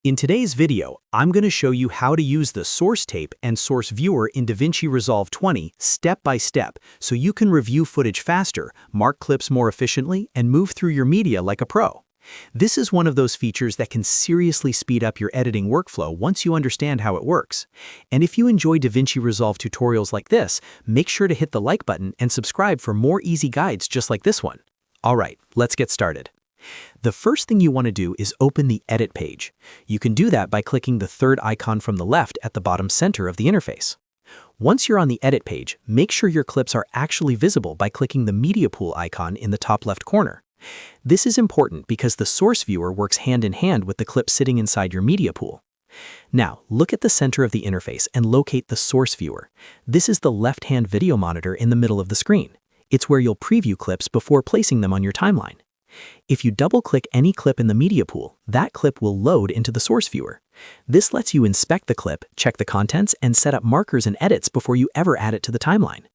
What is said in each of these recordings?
In today's video, I'm going to show you how to use the source tape and source viewer in DaVinci Resolve 20 step by step so you can review footage faster, mark clips more efficiently, and move through your media like a pro. This is one of those features that can seriously speed up your editing workflow once you understand how it works. And if you enjoy DaVinci Resolve tutorials like this, make sure to hit the like button and subscribe for more easy guides just like this one. All right, let's get started. The first thing you want to do is open the Edit page. You can do that by clicking the third icon from the left at the bottom center of the interface. Once you're on the Edit page, make sure your clips are actually visible by clicking the Media Pool icon in the top left corner. This is important because the source viewer works hand in hand with the clip sitting inside your media pool. Now, look at the center of the interface and locate the source viewer. This is the left-hand video monitor in the middle of the screen. It's where you'll preview clips before placing them on your timeline. If you double-click any clip in the media pool, that clip will load into the source viewer. This lets you inspect the clip, check the contents, and set up markers and edits before you ever add it to the timeline.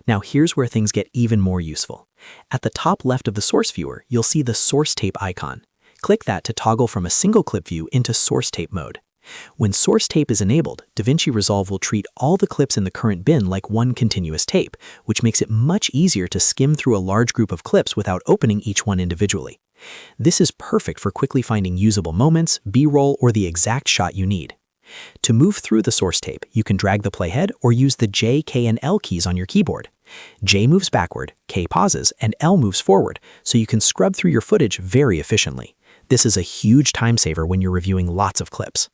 Now here's where things get even more useful. At the top left of the source viewer, you'll see the source tape icon. Click that to toggle from a single clip view into source tape mode. When source tape is enabled, DaVinci Resolve will treat all the clips in the current bin like one continuous tape, which makes it much easier to skim through a large group of clips without opening each one individually. This is perfect for quickly finding usable moments, B-roll, or the exact shot you need. To move through the source tape, you can drag the playhead or use the J, K, and L keys on your keyboard. J moves backward, K pauses, and L moves forward, so you can scrub through your footage very efficiently. This is a huge time saver when you're reviewing lots of clips.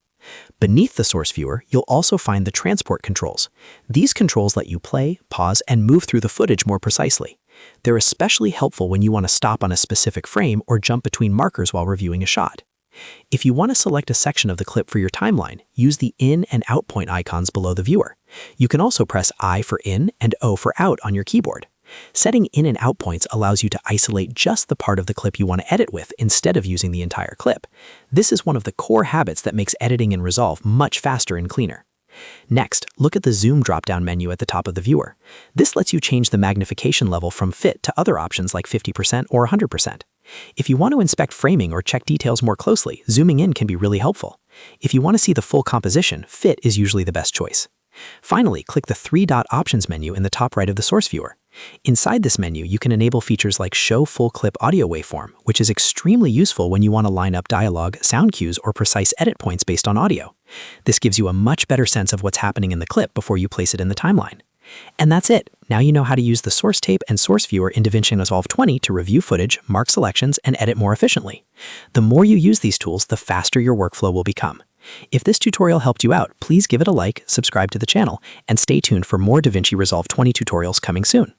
Beneath the source viewer, you'll also find the transport controls. These controls let you play, pause, and move through the footage more precisely. They're especially helpful when you want to stop on a specific frame or jump between markers while reviewing a shot. If you want to select a section of the clip for your timeline, use the in and out point icons below the viewer. You can also press I for in and O for out on your keyboard. Setting in and out points allows you to isolate just the part of the clip you want to edit with instead of using the entire clip. This is one of the core habits that makes editing in Resolve much faster and cleaner. Next, look at the Zoom drop-down menu at the top of the viewer. This lets you change the magnification level from Fit to other options like 50% or 100%. If you want to inspect framing or check details more closely, zooming in can be really helpful. If you want to see the full composition, Fit is usually the best choice. Finally, click the three-dot options menu in the top right of the source viewer. Inside this menu, you can enable features like Show Full Clip Audio Waveform, which is extremely useful when you want to line up dialogue, sound cues, or precise edit points based on audio. This gives you a much better sense of what's happening in the clip before you place it in the timeline. And that's it. Now you know how to use the source tape and source viewer in DaVinci Resolve 20 to review footage, mark selections, and edit more efficiently. The more you use these tools, the faster your workflow will become. If this tutorial helped you out, please give it a like, subscribe to the channel, and stay tuned for more DaVinci Resolve 20 tutorials coming soon.